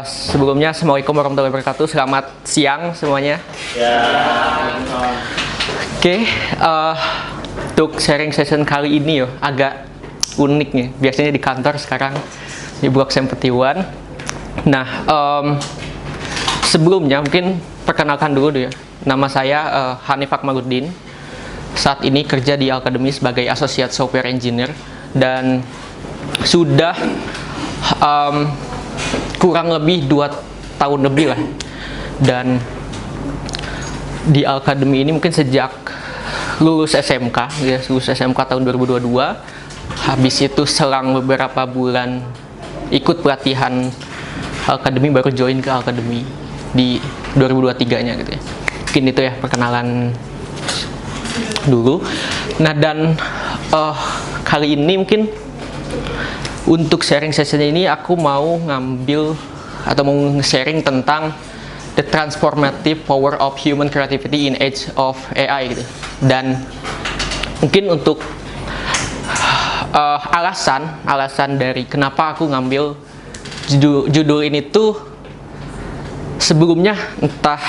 Sebelumnya Assalamualaikum warahmatullahi wabarakatuh. Selamat siang semuanya. Ya. Oke, untuk sharing session kali ini agak unik nih. Biasanya di kantor, sekarang di Blok 71. Nah, sebelumnya mungkin perkenalkan dulu ya. Nama saya Hanif Akmaluddin. Saat ini kerja di Alkademi sebagai Associate Software Engineer dan sudah kurang lebih 2 tahun lebih lah. Dan di Alkademi ini mungkin sejak lulus SMK, ya, lulus SMK tahun 2022. Habis itu selang beberapa bulan ikut pelatihan Alkademi, baru join ke Alkademi di 2023-nya gitu ya. Mungkin itu ya perkenalan dulu. Nah, dan kali ini mungkin untuk sharing session ini aku mau ngambil atau mau sharing tentang the transformative power of human creativity in age of AI gitu. Dan mungkin untuk alasan dari kenapa aku ngambil judul ini tuh, sebelumnya entah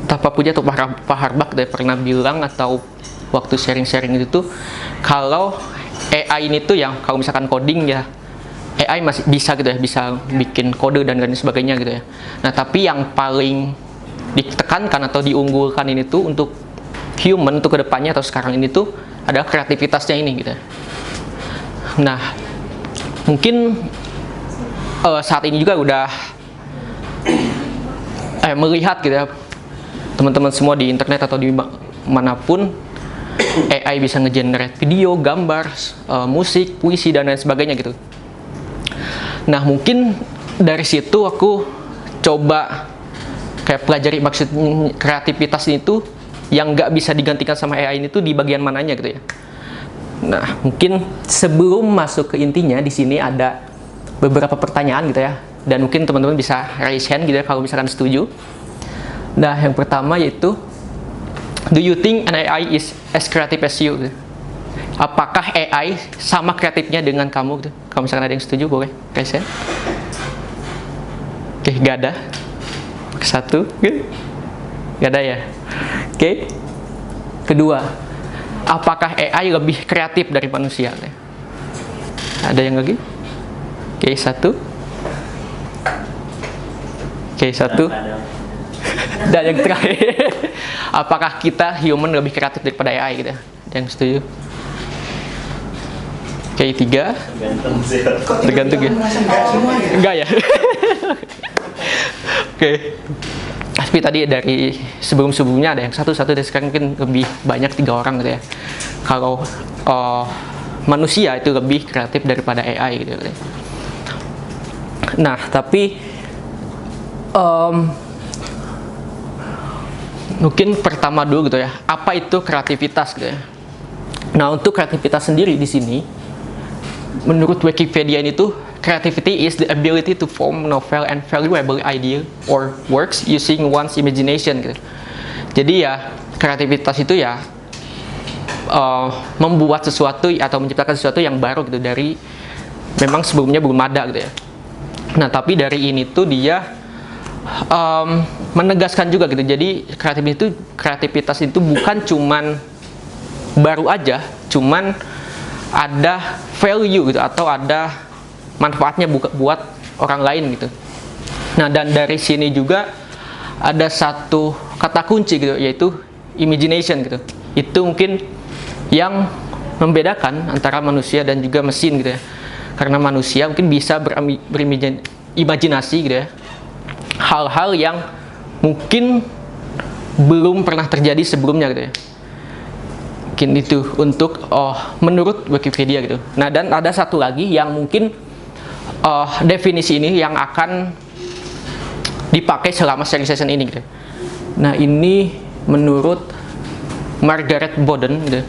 Pak Puja atau Pak Harbak deh pernah bilang atau waktu sharing-sharing itu tuh, kalau AI ini tuh yang kalau misalkan coding ya AI masih bisa gitu ya, bisa bikin kode dan lain sebagainya gitu ya. Nah, tapi yang paling ditekankan atau diunggulkan ini tuh untuk human, untuk kedepannya atau sekarang ini tuh adalah kreativitasnya ini gitu ya. Nah, mungkin saat ini juga udah melihat gitu ya, teman-teman semua di internet atau di manapun AI bisa ngegenerate video, gambar, musik, puisi dan lain sebagainya gitu. Nah, mungkin dari situ aku coba kayak pelajari maksud kreativitas itu yang nggak bisa digantikan sama AI ini tuh di bagian mananya gitu ya. Nah, mungkin sebelum masuk ke intinya, di sini ada beberapa pertanyaan gitu ya, dan mungkin teman-teman bisa raise hand gitu ya kalau misalkan setuju. Nah, yang pertama yaitu, do you think an AI is as creative as you? Gitu. Apakah AI sama kreatifnya dengan kamu gitu? Kalau misalkan ada yang setuju, boleh raise hand. Oke, gak ada. Satu, gak ada ya. Oke. Kedua, apakah AI lebih kreatif dari manusia? Ada yang lagi? Oke, satu. Oke, satu. Dan yang terakhir, apakah kita human lebih kreatif daripada AI gitu? Ada yang setuju? Oke, 3. Tergantung ya? Enggak ya? Oke. Tapi tadi dari sebelum-sebelumnya ada yang satu, dan sekarang mungkin lebih banyak 3 orang gitu ya. Kalau manusia itu lebih kreatif daripada AI gitu. Nah, tapi mungkin pertama dulu gitu ya, apa itu kreativitas gitu ya. Nah, untuk kreativitas sendiri di sini, menurut Wikipedia ini tuh, creativity is the ability to form novel and valuable idea or works using one's imagination gitu. Jadi ya, kreativitas itu ya membuat sesuatu atau menciptakan sesuatu yang baru gitu, dari memang sebelumnya belum ada gitu ya. Nah, tapi dari ini tuh dia menegaskan juga gitu. Jadi kreativitas itu bukan cuman baru aja, cuman ada value gitu atau ada manfaatnya buat orang lain gitu. Nah, dan dari sini juga ada satu kata kunci gitu, yaitu imagination gitu. Itu mungkin yang membedakan antara manusia dan juga mesin gitu ya. Karena manusia mungkin bisa berimajinasi gitu ya, hal-hal yang mungkin belum pernah terjadi sebelumnya gitu ya. Mungkin itu untuk menurut Wikipedia gitu. Nah, dan ada satu lagi yang mungkin definisi ini yang akan dipakai selama sharing session ini gitu. Nah, ini menurut Margaret Boden gitu.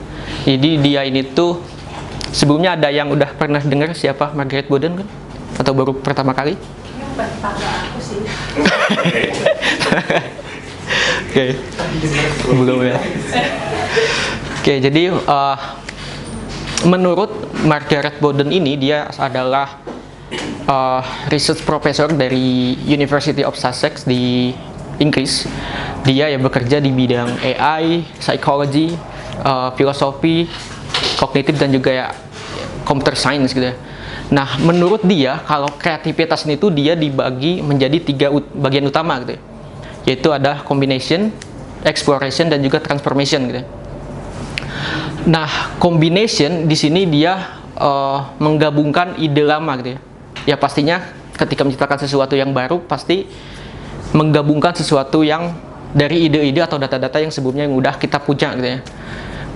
Jadi dia ini tuh, sebelumnya ada yang udah pernah dengar siapa Margaret Boden kan? Atau baru pertama kali? Aku sih. Oke. Belum ya. Oke, jadi menurut Margaret Boden ini, dia adalah research professor dari University of Sussex di Inggris. Dia ya bekerja di bidang AI, psychology, filosofi, kognitif dan juga ya computer science gitu ya. Nah, menurut dia kalau kreativitas ini tuh dia dibagi menjadi 3 bagian utama gitu ya. Yaitu ada combination, exploration dan juga transformation gitu ya. Nah, combination di sini dia menggabungkan ide lama gitu ya. Ya pastinya ketika menciptakan sesuatu yang baru pasti menggabungkan sesuatu yang dari ide-ide atau data-data yang sebelumnya yang udah kita punya gitu ya.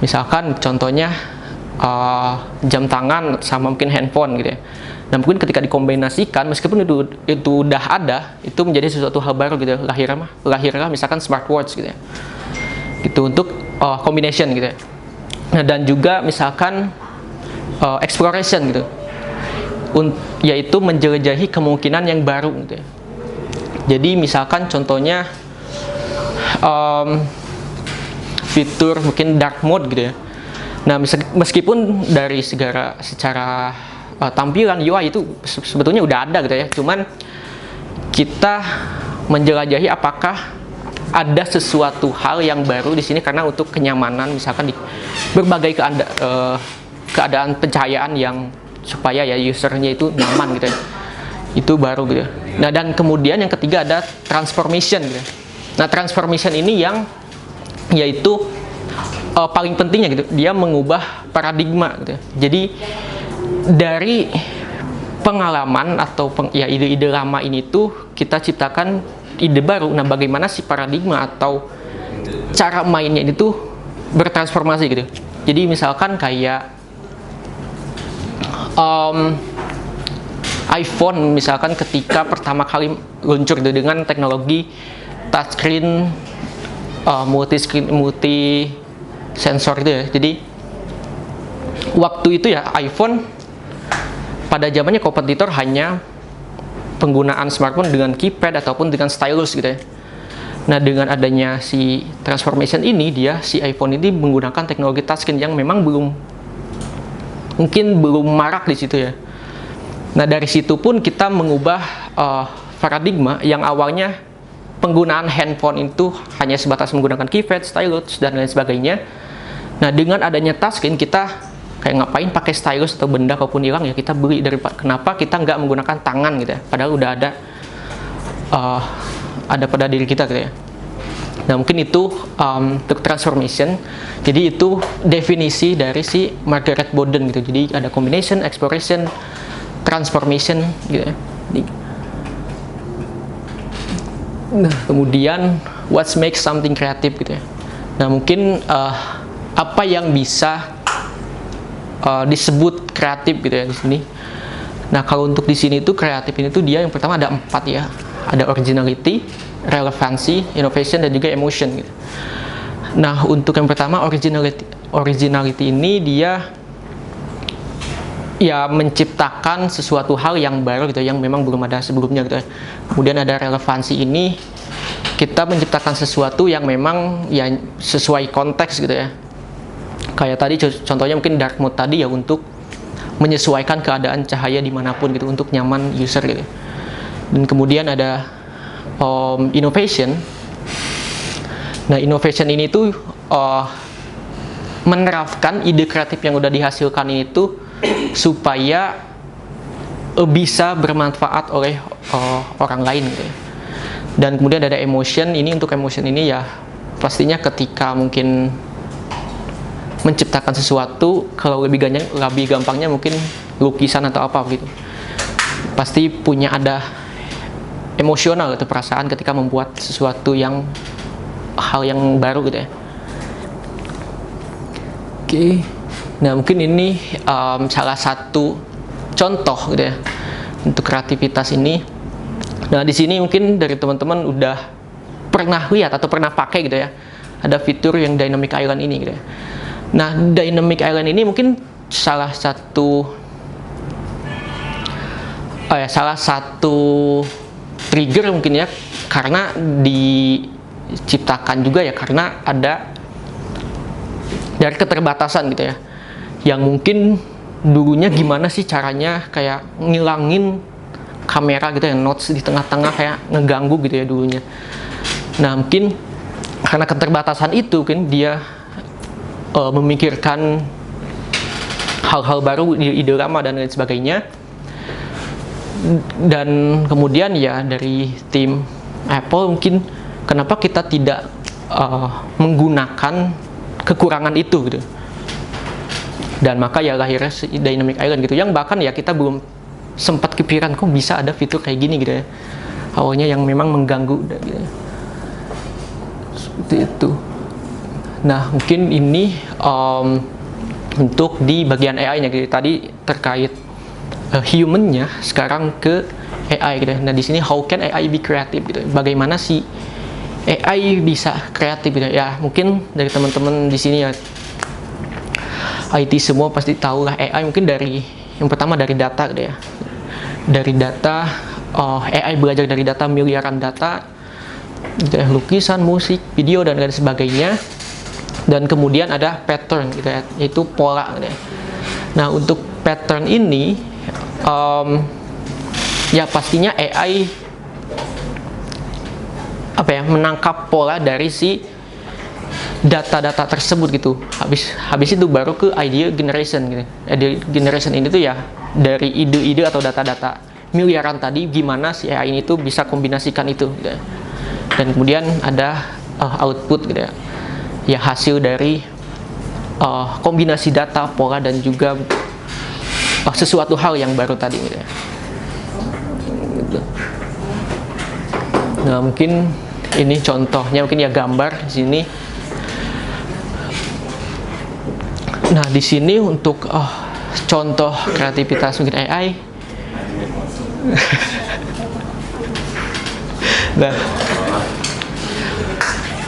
Misalkan contohnya jam tangan sama mungkin handphone gitu ya. Nah, mungkin ketika dikombinasikan meskipun itu udah ada, itu menjadi sesuatu hal baru gitu ya. Lahirlah misalkan smartwatch gitu ya. Gitu untuk combination gitu ya. Nah, dan juga misalkan exploration gitu. Yaitu menjelajahi kemungkinan yang baru gitu ya. Jadi misalkan contohnya fitur mungkin dark mode gitu ya. Nah, meskipun dari secara tampilan UI itu sebetulnya udah ada gitu ya. Cuman kita menjelajahi apakah ada sesuatu hal yang baru di sini karena untuk kenyamanan misalkan di berbagai keadaan pencahayaan yang supaya ya usernya itu nyaman gitu ya. Itu baru gitu. Nah, dan kemudian yang ketiga ada transformation gitu. Nah, transformation ini yang yaitu paling pentingnya gitu. Dia mengubah paradigma gitu. Jadi dari pengalaman atau ide-ide lama ini tuh kita ciptakan ide baru. Nah, bagaimana si paradigma atau cara mainnya ini tuh bertransformasi gitu. Jadi misalkan kayak iPhone misalkan ketika pertama kali luncur dengan teknologi touchscreen, multi sensor itu ya. Jadi waktu itu ya iPhone pada zamannya kompetitor hanya penggunaan smartphone dengan keypad ataupun dengan stylus gitu ya. Nah, dengan adanya si transformation ini si iPhone ini menggunakan teknologi touchscreen yang memang mungkin belum marak di situ ya. Nah, dari situ pun kita mengubah paradigma yang awalnya penggunaan handphone itu hanya sebatas menggunakan keypad, stylus dan lain sebagainya. Nah, dengan adanya touchscreen kita kayak ngapain pakai stylus atau benda kalaupun hilang ya kita beli kenapa kita nggak menggunakan tangan gitu ya. Padahal udah ada pada diri kita gitu ya. Nah, mungkin itu untuk transformation. Jadi itu definisi dari si Margaret Boden gitu. Jadi ada combination, exploration, transformation gitu ya. Nah, kemudian what makes something creative gitu ya. Nah, mungkin apa yang bisa disebut kreatif gitu ya di sini. Nah, kalau untuk di sini itu kreatif ini tuh dia yang pertama ada 4 ya. Ada originality, relevancy, innovation dan juga emotion gitu. Nah, untuk yang pertama originality ini dia ya menciptakan sesuatu hal yang baru gitu yang memang belum ada sebelumnya gitu ya. Kemudian ada relevansi ini kita menciptakan sesuatu yang memang ya sesuai konteks gitu ya. Kayak tadi contohnya mungkin dark mode tadi ya untuk menyesuaikan keadaan cahaya dimanapun gitu untuk nyaman user gitu. Dan kemudian ada innovation. Nah, innovation ini tuh menerapkan ide kreatif yang udah dihasilkan ini tuh supaya bisa bermanfaat oleh orang lain gitu ya. Dan kemudian ada emotion. Ini untuk emotion ini ya pastinya ketika mungkin menciptakan sesuatu, kalau lebih gampangnya mungkin lukisan atau apa gitu. Pasti punya ada emosional atau perasaan ketika membuat sesuatu hal yang baru gitu ya. Oke. Nah, mungkin ini salah satu contoh gitu ya untuk kreativitas ini. Nah, di sini mungkin dari teman-teman udah pernah lihat atau pernah pakai gitu ya. Ada fitur yang dynamic island ini gitu ya. Nah, dynamic island ini mungkin salah satu trigger mungkin ya karena diciptakan juga ya karena ada dari keterbatasan gitu ya. Yang mungkin dulunya gimana sih caranya kayak ngilangin kamera gitu ya, notes di tengah-tengah kayak ngeganggu gitu ya dulunya. Nah mungkin karena keterbatasan itu kan dia memikirkan hal-hal baru, ide lama dan lain sebagainya. Dan kemudian ya dari tim Apple mungkin kenapa kita tidak menggunakan kekurangan itu gitu. Dan maka ya lahirnya si Dynamic Island gitu, yang bahkan ya kita belum sempat kepikiran kok bisa ada fitur kayak gini gitu ya, awalnya yang memang mengganggu gitu. Seperti itu. Nah mungkin ini untuk di bagian AI-nya gitu. Tadi terkait human-nya, sekarang ke AI gitu. Nah di sini how can AI be creative gitu, bagaimana si AI bisa kreatif gitu ya. Mungkin dari teman-teman di sini ya IT semua pasti tahu lah AI mungkin dari yang pertama dari data gitu ya. Dari data, AI belajar dari data, miliaran data gitu ya, lukisan, musik, video dan lain sebagainya. Dan kemudian ada pattern gitu ya, yaitu pola gitu ya. Nah untuk pattern ini ya pastinya AI menangkap pola dari si data-data tersebut gitu. Habis itu baru ke idea generation gitu. Idea generation ini tuh ya dari ide-ide atau data-data miliaran tadi, gimana si AI ini tuh bisa kombinasikan itu gitu ya. Dan kemudian ada output gitu ya. Ya hasil dari kombinasi data, pola dan juga sesuatu hal yang baru tadi gitu ya. Gitu. Nah, mungkin ini contohnya, mungkin ya gambar di sini. Nah, di sini untuk contoh kreativitas mungkin AI. Nah,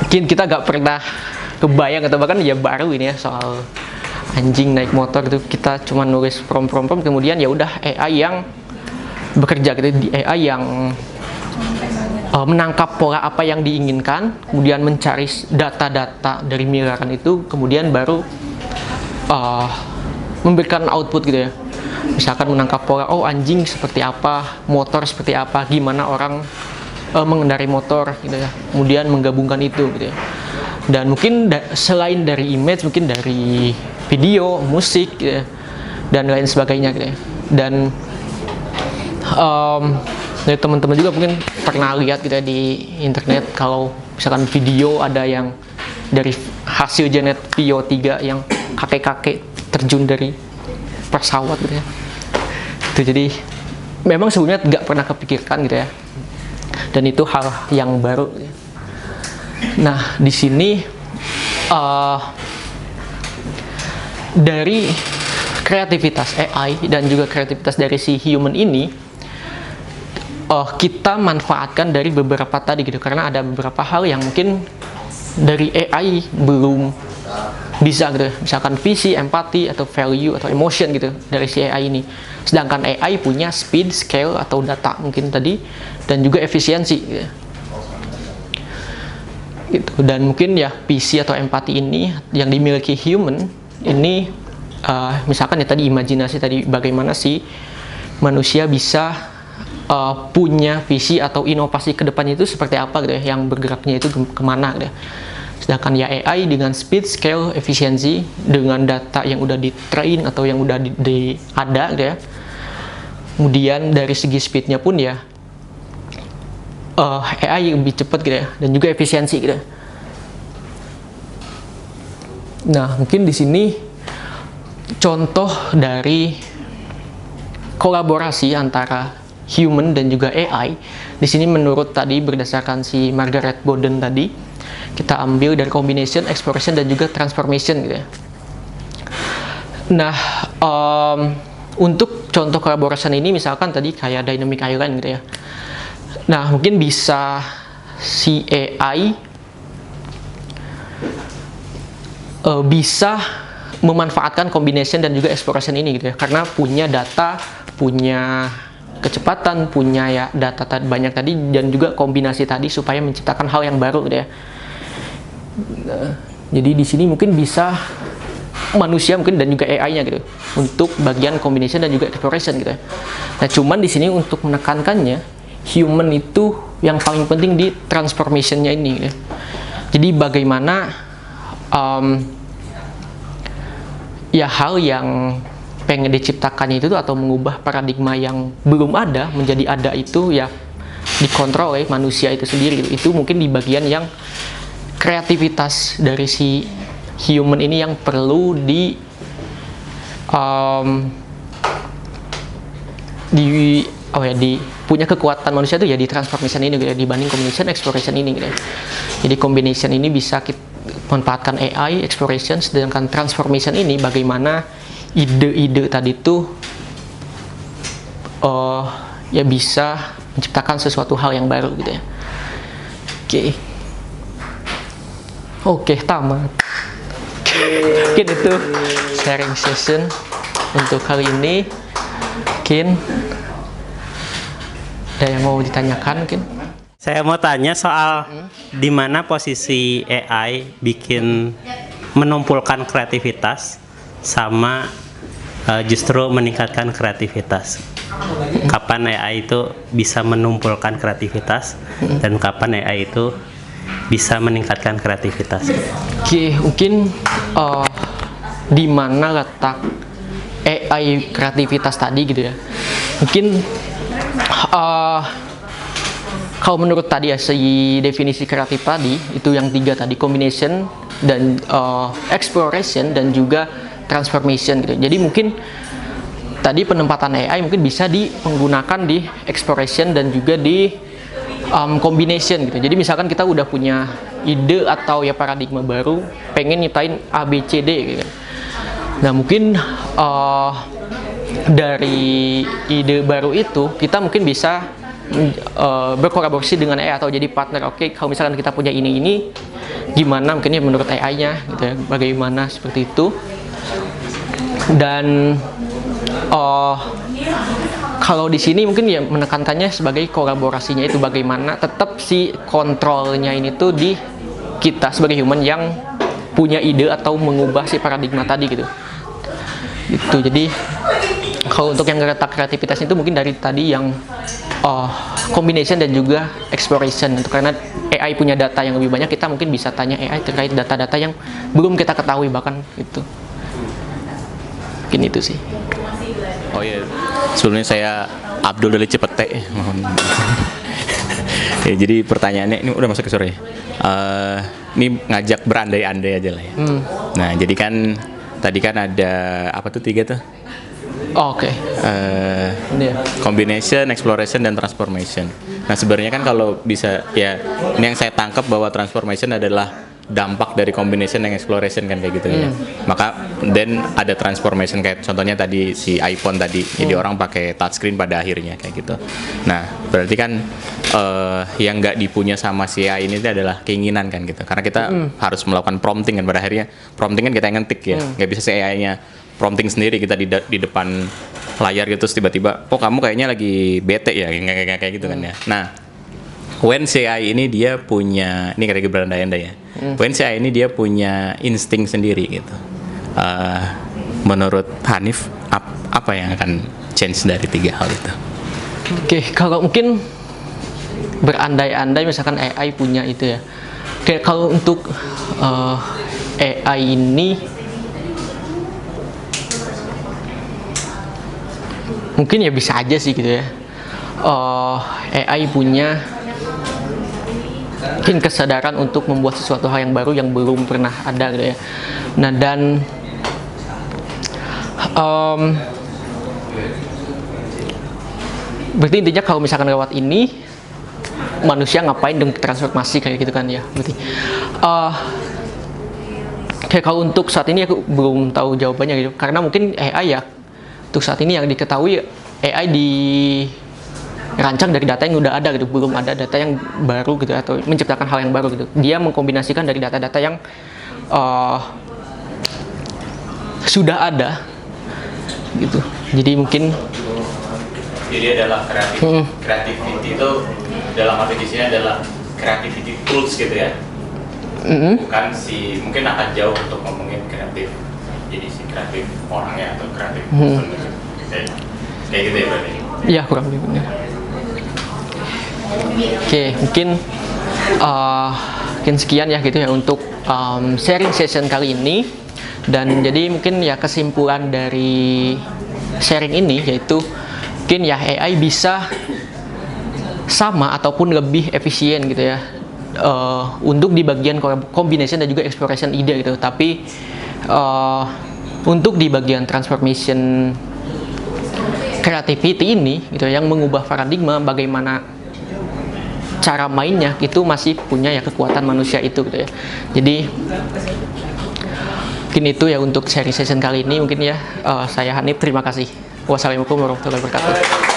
mungkin kita gak pernah kebayang atau bahkan ya baru ini ya soal anjing naik motor gitu. Kita cuma nulis prompt, kemudian ya udah AI yang bekerja gitu, di AI yang menangkap pola apa yang diinginkan, kemudian mencari data-data dari miliaran itu, kemudian baru memberikan output gitu ya. Misalkan menangkap pola, oh anjing seperti apa, motor seperti apa, gimana orang mengendarai motor gitu ya. Kemudian menggabungkan itu gitu ya. Dan mungkin selain dari image, mungkin dari video, musik gitu ya, dan lain sebagainya gitu ya. Dan dari teman-teman juga mungkin pernah lihat gitu ya di internet, kalau misalkan video ada yang dari hasil generate video 3 yang kakek-kakek terjun dari pesawat gitu ya. Itu jadi memang sebelumnya nggak pernah kepikirkan gitu ya. Dan itu hal yang baru gitu ya. Nah, di sini dari kreativitas AI dan juga kreativitas dari si human ini kita manfaatkan dari beberapa tadi gitu, karena ada beberapa hal yang mungkin dari AI belum bisa gitu, misalkan visi, empati, atau value, atau emotion gitu dari si AI ini. Sedangkan AI punya speed, scale, atau data mungkin tadi, dan juga efisiensi gitu. Dan mungkin ya PC atau empati ini yang dimiliki human ini, misalkan ya tadi imajinasi tadi, bagaimana si manusia bisa punya visi atau inovasi ke depannya itu seperti apa gitu ya, yang bergeraknya itu kemana gitu ya. Sedangkan ya AI dengan speed, scale, efisiensi, dengan data yang udah di-train atau yang udah ada gitu ya. Kemudian dari segi speednya pun ya AI lebih cepat gitu ya, dan juga efisiensi gitu. Nah, mungkin di sini contoh dari kolaborasi antara human dan juga AI. Di sini menurut tadi berdasarkan si Margaret Boden tadi, kita ambil dari combination, exploration dan juga transformation gitu ya. Nah, untuk contoh kolaborasi ini misalkan tadi kayak Dynamic Island gitu ya. Nah, mungkin bisa si AI bisa memanfaatkan combination dan juga exploration ini gitu ya, karena punya data, punya kecepatan, punya ya data banyak tadi, dan juga kombinasi tadi supaya menciptakan hal yang baru gitu ya. Jadi di sini mungkin bisa manusia mungkin dan juga AI-nya gitu untuk bagian combination dan juga exploration gitu ya. Nah cuman di sini untuk menekankannya human itu yang paling penting di transformation-nya ini gitu ya. Jadi bagaimana ya hal yang pengen diciptakan itu atau mengubah paradigma yang belum ada menjadi ada itu ya dikontrol oleh manusia itu sendiri gitu. Itu mungkin di bagian yang kreativitas dari si human ini yang perlu punya kekuatan manusia itu ya di transformation ini gitu ya, dibanding combination exploration ini gitu ya. Jadi combination ini bisa kita manfaatkan AI exploration, sedangkan transformation ini bagaimana ide-ide tadi tuh ya bisa menciptakan sesuatu hal yang baru gitu ya. Oke, tamat. Mungkin itu sharing session untuk kali ini. Mungkin ada yang mau ditanyakan mungkin? Saya mau tanya soal di mana posisi AI bikin menumpulkan kreativitas sama justru meningkatkan kreativitas. Kapan AI itu bisa menumpulkan kreativitas dan kapan AI itu bisa meningkatkan kreativitas. Oke, mungkin di mana letak AI kreativitas tadi gitu ya. Mungkin kalau menurut tadi ya si definisi kreatif tadi itu yang 3 tadi, combination dan exploration dan juga transformation gitu. Jadi mungkin tadi penempatan AI mungkin bisa digunakan di exploration dan juga di combination gitu. Jadi misalkan kita udah punya ide atau ya paradigma baru, pengen nyiptain A B C D gitu. Nah mungkin dari ide baru itu kita mungkin bisa berkolaborasi dengan AI atau jadi partner. Oke, kalau misalkan kita punya ini gimana mungkin ya menurut AI-nya gitu ya, bagaimana seperti itu. Dan kalau di sini mungkin ya menekankannya sebagai kolaborasinya itu bagaimana tetap si kontrolnya ini tuh di kita sebagai human yang punya ide atau mengubah si paradigma tadi gitu. Itu jadi kalau untuk yang letak kreativitas itu mungkin dari tadi yang combination dan juga exploration. Untuk karena AI punya data yang lebih banyak, kita mungkin bisa tanya AI terkait data-data yang belum kita ketahui bahkan itu. Mungkin itu sih. Oh iya, sebelumnya saya Abdul dari Cipete. Ya, jadi pertanyaannya ini udah masuk ke sore. Ini ngajak berandai-andai aja lah ya. Nah, jadi kan tadi kan ada apa tuh 3 tuh? Oke. Combination, exploration, dan transformation. Nah sebenarnya kan kalau bisa ya ini yang saya tangkap bahwa transformation adalah dampak dari combination dan exploration kan kayak gitu ya. Maka then ada transformation kayak contohnya tadi si iPhone tadi, jadi orang pakai touchscreen pada akhirnya kayak gitu. Nah berarti kan yang nggak dipunya sama si AI ini adalah keinginan kan gitu. Karena kita harus melakukan prompting kan pada akhirnya. Prompting kan kita yang ngetik ya, nggak bisa si AI-nya prompting sendiri kita di depan layar gitu terus tiba-tiba kok kamu kayaknya lagi bete ya kayak gitu kan ya. Nah when CI ini dia punya ini kayak berandai-andai ya. When CI ini dia punya insting sendiri gitu. Menurut Hanif apa yang akan change dari 3 hal itu? Oke, kalau mungkin berandai-andai misalkan AI punya itu ya. Oke, kalau untuk AI ini mungkin ya bisa aja sih gitu ya. AI punya mungkin kesadaran untuk membuat sesuatu hal yang baru yang belum pernah ada gitu ya. Nah dan berarti intinya kalau misalkan lewat ini manusia ngapain dengan transformasi kayak gitu kan ya. Berarti kayak kalau untuk saat ini aku belum tahu jawabannya gitu. Karena mungkin AI ya untuk saat ini yang diketahui AI dirancang dari data yang udah ada gitu, belum ada data yang baru gitu atau menciptakan hal yang baru gitu. Dia mengkombinasikan dari data-data yang sudah ada gitu. Jadi mungkin adalah creativity itu dalam arti di sini adalah creativity tools gitu ya. Bukan mungkin akan jauh untuk ngomongin kreatif jadi si kreatif orangnya atau kreatif Hmm. kayak gitu ya berarti. Iya, kurang lebih benar. Oke, mungkin sekian ya gitu ya untuk sharing session kali ini. Dan jadi mungkin ya kesimpulan dari sharing ini yaitu mungkin ya AI bisa sama ataupun lebih efisien gitu ya untuk di bagian combination dan juga exploration ide gitu. Tapi untuk di bagian transformation creativity ini gitu yang mengubah paradigma bagaimana cara mainnya itu masih punya ya kekuatan manusia itu gitu ya. Jadi mungkin itu ya untuk sharing session kali ini mungkin ya. Saya Hanif, terima kasih. Wassalamualaikum warahmatullahi wabarakatuh.